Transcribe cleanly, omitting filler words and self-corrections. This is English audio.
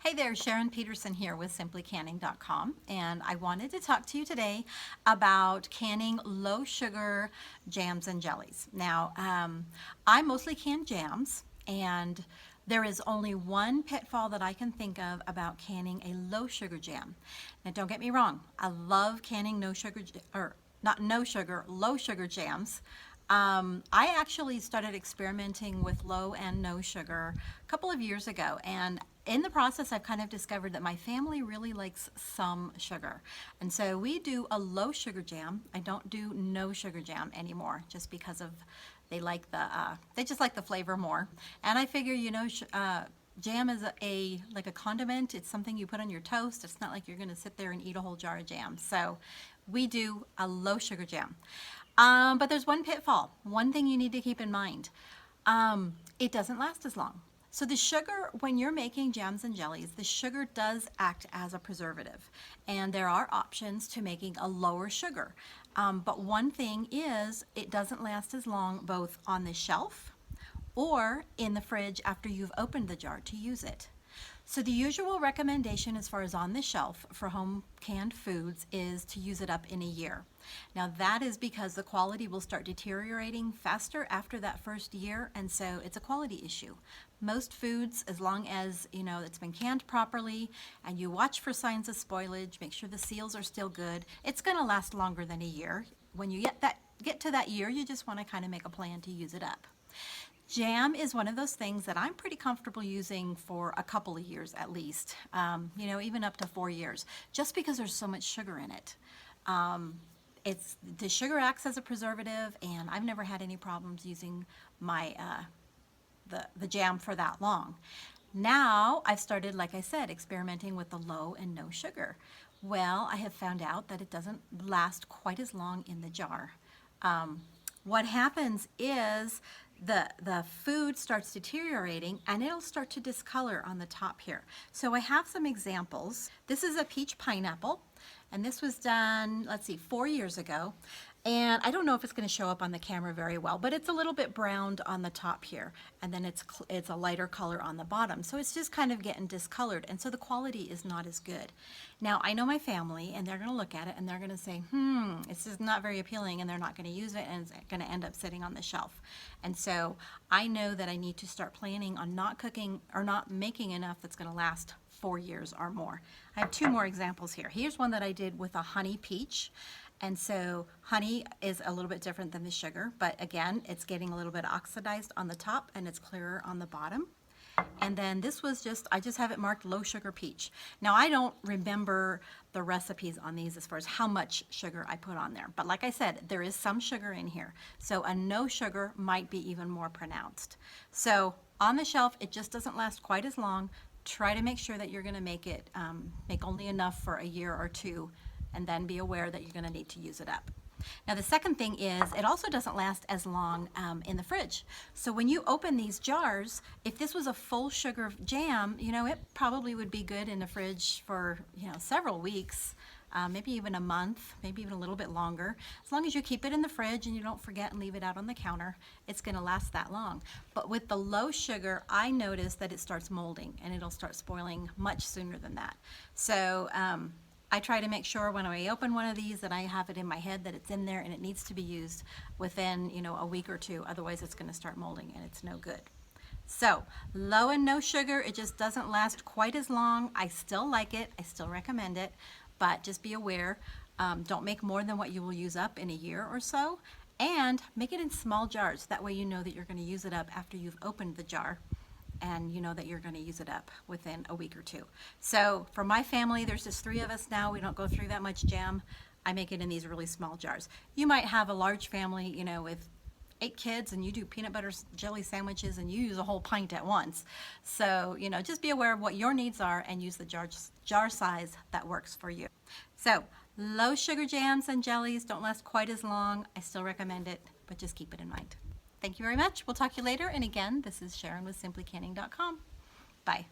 Hey there, Sharon Peterson here with simplycanning.com, and I wanted to talk to you today about canning low sugar jams and jellies. Now, I mostly can jams, and there is only one pitfall that I can think of about canning a low sugar jam. Now, don't get me wrong, I love canning no sugar, or not no sugar, low sugar jams. I actually started experimenting with low and no sugar a couple of years ago, and in the process I've kind of discovered that my family really likes some sugar, and so we do a low sugar jam. I don't do no sugar jam anymore just because of they just like the flavor more, and I figure jam is like a condiment. It's something you put on your toast. It's not like you're going to sit there and eat a whole jar of jam. So we do a low sugar jam. But there's one pitfall, one thing you need to keep in mind. It doesn't last as long. So the sugar, when you're making jams and jellies, the sugar does act as a preservative. And there are options to making a lower sugar. But one thing is, it doesn't last as long both on the shelf or in the fridge after you've opened the jar to use it. So the usual recommendation as far as on the shelf for home canned foods is to use it up in a year. Now that is because the quality will start deteriorating faster after that first year, and so it's a quality issue. Most foods, as long as it's been canned properly and you watch for signs of spoilage, make sure the seals are still good, it's going to last longer than a year. When you get to that year, you just want to kind of make a plan to use it up. Jam is one of those things that I'm pretty comfortable using for a couple of years at least, even up to 4 years, just because there's so much sugar in it. The sugar acts as a preservative, and I've never had any problems using my the jam for that long. Now I've started, like I said, experimenting with the low and no sugar. Well, I have found out that it doesn't last quite as long in the jar. What happens is the food starts deteriorating and it'll start to discolor on the top here. So I have some examples. This is a peach pineapple, and this was done, let's see, 4 years ago. And I don't know if it's going to show up on the camera very well, but it's a little bit browned on the top here, and then it's a lighter color on the bottom. So it's just kind of getting discolored, and so the quality is not as good. Now, I know my family, and they're going to look at it, and they're going to say, this is not very appealing, and they're not going to use it, and it's going to end up sitting on the shelf. And so I know that I need to start planning on not cooking or not making enough that's going to last 4 years or more. I have 2 more examples here. Here's one that I did with a honey peach. And so honey is a little bit different than the sugar, but again, it's getting a little bit oxidized on the top and it's clearer on the bottom. And then this was I just have it marked low sugar peach. Now I don't remember the recipes on these as far as how much sugar I put on there, but like I said, there is some sugar in here. So a no sugar might be even more pronounced. So on the shelf, it just doesn't last quite as long. Try to make sure that you're gonna make only enough for a year or 2, and then be aware that you're going to need to use it up. Now the second thing is, it also doesn't last as long in the fridge. So when you open these jars, if this was a full sugar jam, it probably would be good in the fridge for several weeks, maybe even a month, maybe even a little bit longer. As long as you keep it in the fridge and you don't forget and leave it out on the counter, it's going to last that long. But with the low sugar, I noticed that it starts molding and it'll start spoiling much sooner than that. So I try to make sure when I open one of these that I have it in my head that it's in there and it needs to be used within a week or 2. Otherwise it's going to start molding and it's no good. So low and no sugar, it just doesn't last quite as long. I still like it, I still recommend it, but just be aware, don't make more than what you will use up in a year or so, and make it in small jars. That way you know that you're going to use it up after you've opened the jar, and you know that you're going to use it up within a week or 2. So for my family, there's just 3 of us now. We don't go through that much jam. I make it in these really small jars. You might have a large family, with 8 kids, and you do peanut butter jelly sandwiches and you use a whole pint at once. So, just be aware of what your needs are and use the jar size that works for you. So low sugar jams and jellies don't last quite as long. I still recommend it, but just keep it in mind. Thank you very much. We'll talk to you later. And again, this is Sharon with simplycanning.com. Bye.